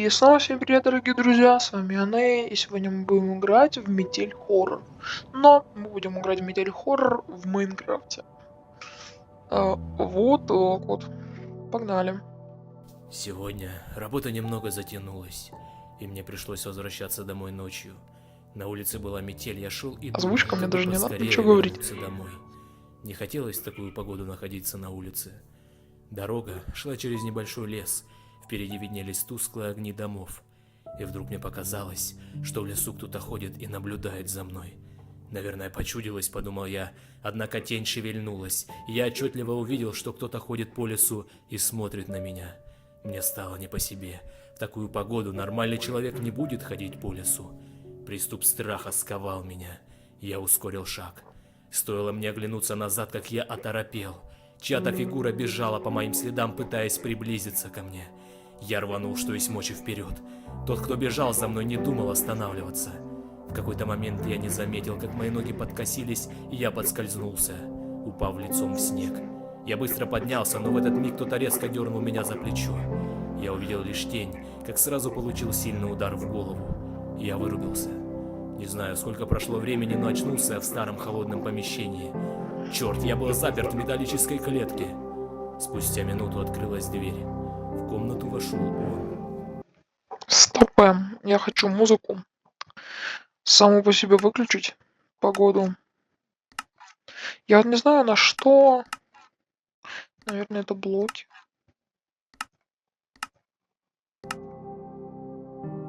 И снова всем привет, дорогие друзья, с вами Анэ, и сегодня мы будем играть в метель хоррор. Но мы будем играть в метель хоррор в Майнкрафте. Вот так вот. Погнали. Сегодня работа немного затянулась, и мне пришлось возвращаться домой ночью. На улице была метель, я шел и думал, Озвучка, мне как бы даже не надо поскорее ничего говорить. вернуться домой. Не хотелось в такую погоду находиться на улице. Дорога шла через небольшой лес, впереди виднелись тусклые огни домов. И вдруг мне показалось, что в лесу кто-то ходит и наблюдает за мной. Наверное, почудилось, подумал я, однако тень шевельнулась, и я отчетливо увидел, что кто-то ходит по лесу и смотрит на меня. Мне стало не по себе. В такую погоду нормальный человек не будет ходить по лесу. Приступ страха сковал меня. Я ускорил шаг. Стоило мне оглянуться назад, как я оторопел. Чья-то фигура бежала по моим следам, пытаясь приблизиться ко мне. Я рванул, что есть мочи, вперед. Тот, кто бежал за мной, не думал останавливаться. В какой-то момент я не заметил, как мои ноги подкосились, и я подскользнулся, упав лицом в снег. Я быстро поднялся, но в этот миг кто-то резко дернул меня за плечо. Я увидел лишь тень, как сразу получил сильный удар в голову. Я вырубился. Не знаю, сколько прошло времени, но очнулся я в старом холодном помещении. Черт, я был заперт в металлической клетке. Спустя минуту открылась дверь. В комнату вошел он. Стоп, я хочу музыку. Саму по себе выключить. Погоду. Я вот не знаю на что. Наверное, это блоки.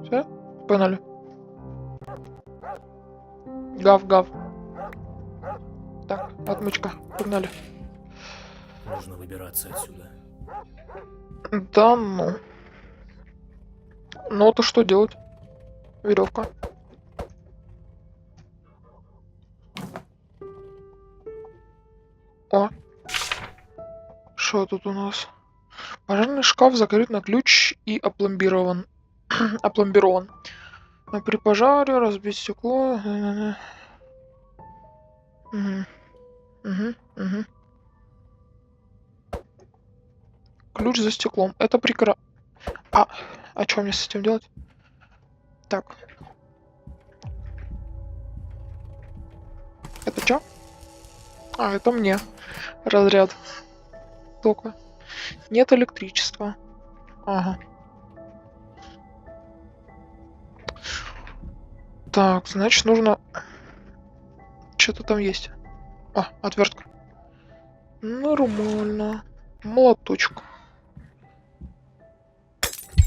Все? Погнали. Гав-гав. Так, отмычка. Погнали. Нужно выбираться отсюда. Да ну. Ну то что делать? Веревка. О. Что тут у нас? Пожарный шкаф закрыт на ключ и опломбирован. Опломбирован. А при пожаре разбить стекло. Угу. Угу. Угу. Ключ за стеклом. Это прекрасно. А что мне с этим делать? Так. Это что? А, это мне. Разряд. Только. Нет электричества. Ага. Так, значит, нужно... Что-то там есть. А, отвертка. Нормально. Молоточек.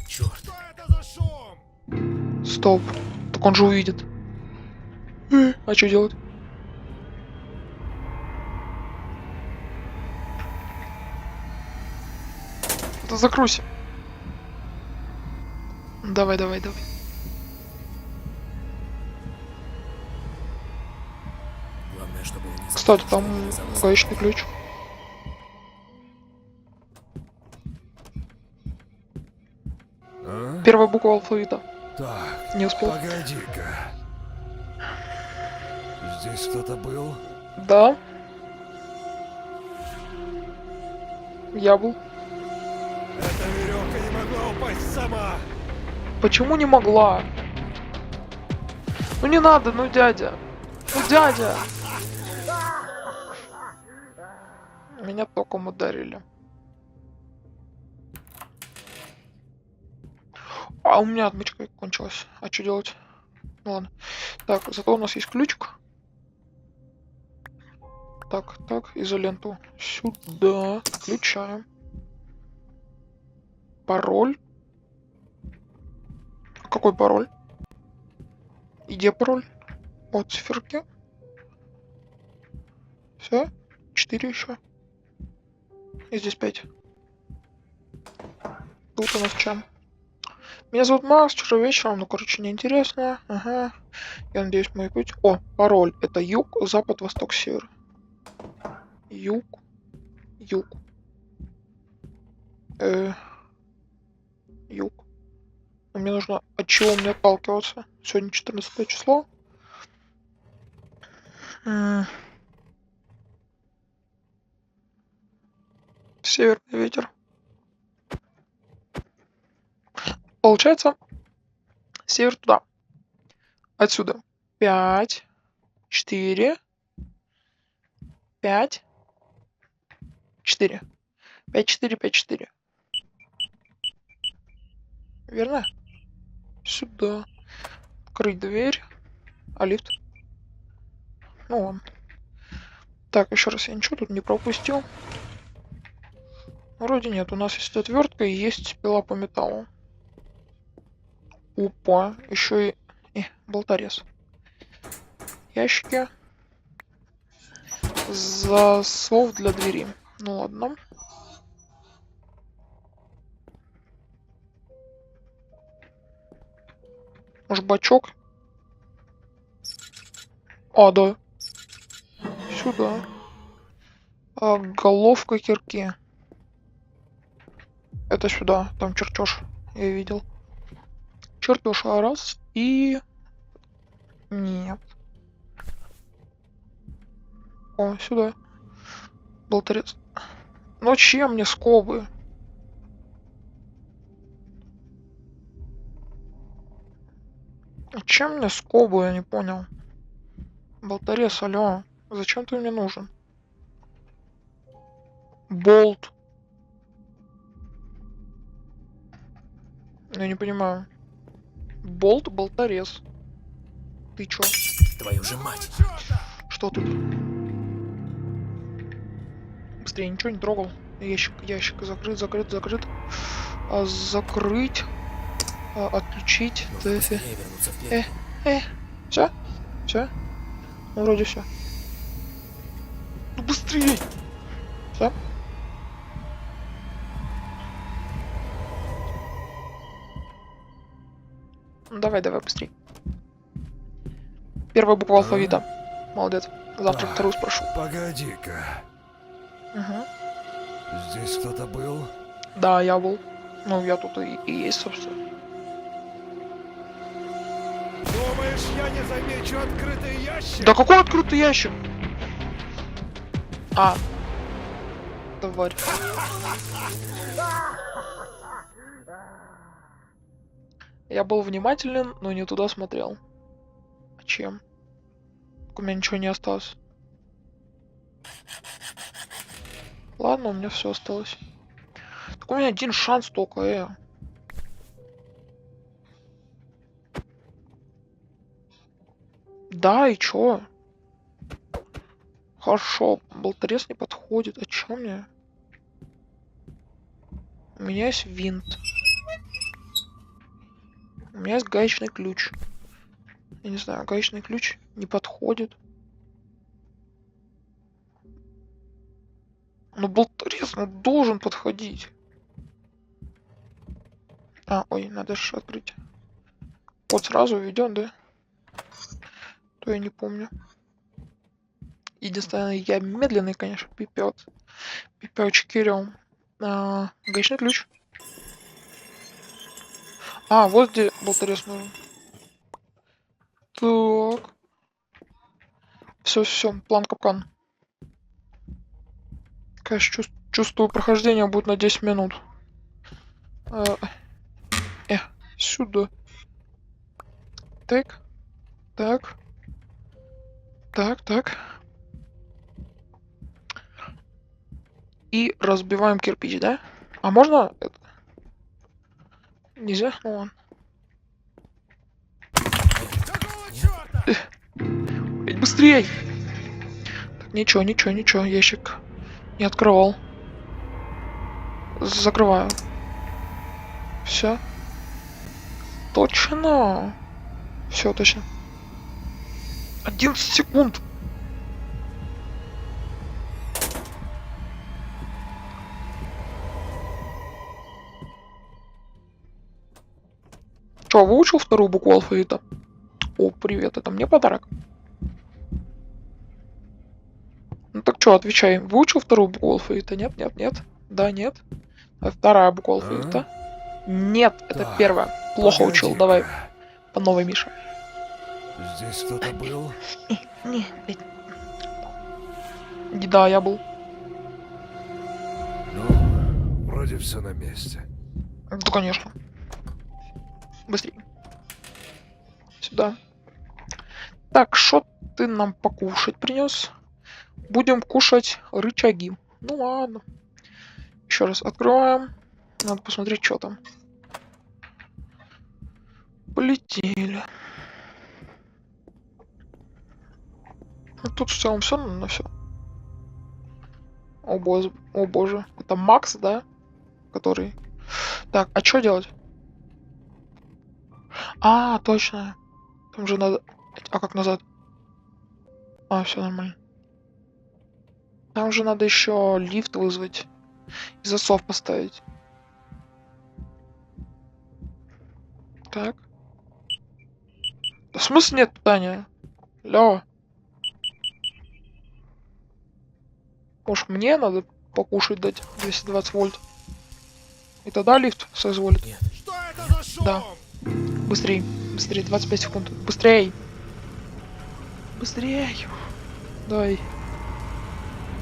Черт. Что это за шум? Стоп. Так он же увидит. А что делать? Да закройся. Давай, давай, давай. Главное, чтобы он не заметил, Кстати, что там я вылезал из гаечный окна. ключ. А? Первая буква алфавита. Так, Не успел. погоди-ка. Здесь кто-то был? Да. Я был. Эта веревка не могла упасть сама. Почему не могла? Ну не надо, ну дядя. Ну дядя. Меня током ударили. А у меня отмычка кончилась. А что делать? Ну ладно. Так, зато у нас есть ключик. Так, так, изоленту сюда. Включаем. Пароль. Какой пароль? И где пароль? Вот циферки. Все. 4 еще. И здесь 5. Тут у нас чем? Меня зовут Макс, вчера вечером, ну короче неинтересно. Ага. Я надеюсь мой путь. О, пароль. Это юг, запад, восток, север. Юг. Юг. Юг. Но мне нужно от чего мне отталкиваться. Сегодня 14 число. Северный ветер. Получается, север туда. Отсюда. 5, 4, 5, 4. 5, 4, 5, 4. Верно? Сюда. Открыть дверь. А лифт? Ну ладно. Так, еще раз, я ничего тут не пропустил. Вроде нет. У нас есть отвертка и есть пила по металлу. Опа. Еще и... болторез. Ящики. Засов для двери. Ну ладно. Может, бачок? А, да. Сюда. Головка кирки. Это сюда. Там чертеж. Я видел. Чертеж раз. И... Нет. О, сюда. Болторез. Но чем мне скобы? Чем мне скобы, я не понял. Болторез, алло. Зачем ты мне нужен? Болт. Я не понимаю. Болт, болторез. Ты чё? Твою же мать! Что тут? Быстрее, ничего не трогал. Ящик закрыт. Закрыть. Отключить. Нужно быстрее вернуться в клетку. Все? Ну, вроде все. Ну, быстрее! Все? Ну, давай, быстрей. Первая буква алфавита. Молодец. Завтра вторую спрошу. Погоди-ка. Угу. Здесь кто-то был? Да, я был. Ну, я тут и есть, собственно. Думаешь, я не замечу открытый ящик? Да какой открытый ящик? А. Тварь. Я был внимателен, но не туда смотрел. А чем? У меня ничего не осталось. Ладно, у меня все осталось. Так у меня один шанс только, Да, и чё? Хорошо, болторез не подходит. А чё мне? У меня есть винт. У меня есть гаечный ключ. Я не знаю, гаечный ключ не подходит. Но болторез, должен подходить. Ой, надо же открыть. Вот сразу введен, да? То я не помню. Единственное, я медленный, конечно, пипец. Пипёчек Кирилл. Гаечный ключ. Вот где болторез нужен. Так. Все, план капкан. Конечно, чувствую, прохождение будет на 10 минут. Сюда. Так. И разбиваем кирпич, да? А можно это? Нельзя? Ну ладно. Быстрей! Так, ничего, ящик не открывал. Закрываю. Все. Точно. Все, точно. 11 секунд. Че, выучил вторую букву алфавита? О, привет, это мне подарок. Ну так что, отвечай. Выучил вторую букву алфавита? Нет. Да, нет. А вторая буква алфавита? Нет, это Так, первая. Плохо учил, погоди-ка. давай. По новой, Миша. Здесь кто-то был? Да, я был. Ну, вроде все на месте. Да, конечно. Быстрее. Сюда. Так, что ты нам покушать принес? Будем кушать рычаги. Ну ладно. Еще раз открываем. Надо посмотреть, что там. Полетели. Ну, тут в целом все на все. О боже, о боже. Это Макс, да? Который. Так, а что делать? А, точно. Там же надо. А как назад? А, все нормально. Там же надо еще лифт вызвать. И засов поставить. Так. Да в смысле нет питания? Ля. Может мне надо покушать дать 220 вольт? И тогда лифт соизволит. Нет. Что это за шум? Да. Быстрей. Быстрей, 25 секунд. Быстрей. Быстрей. Дай.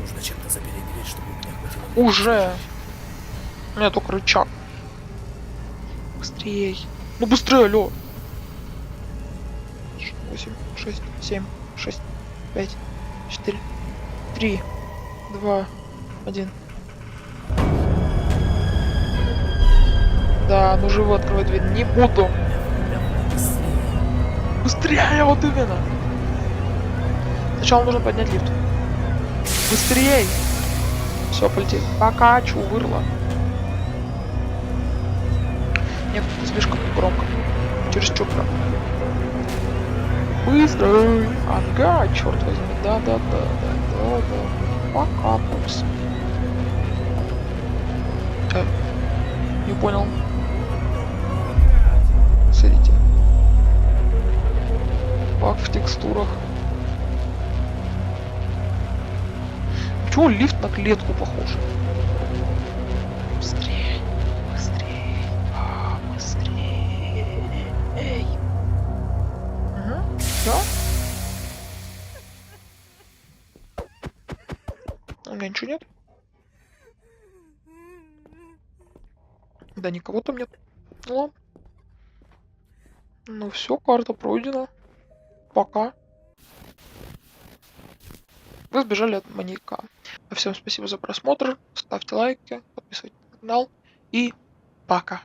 Нужно чем-то запереть дверь, чтобы у меня хватило времени. Уже. У меня только рычаг. Быстрей. Ну быстрее, алло. 8, 6, 7, 6, 5, 4, 3, 2, 1. Да, ну живо открывать дверь не буду. Быстрее, вот именно. Сначала нужно поднять лифт. Быстрее. Все, полетели. Пока, чувырла. Нет, слишком громко. Чересчур громко. Быстро. Ага, черт возьми. Да. Пока, пупс. Не понял. Смотрите. Баг в текстурах. Почему лифт на клетку похож? Быстрее. Быстрее. Быстрее. Эй. Угу. Да? У меня ничего нет? Да никого там нет. Ну ладно. Ну все, карта пройдена. Пока. Вы сбежали от маньяка. А всем спасибо за просмотр. Ставьте лайки, подписывайтесь на канал. И пока.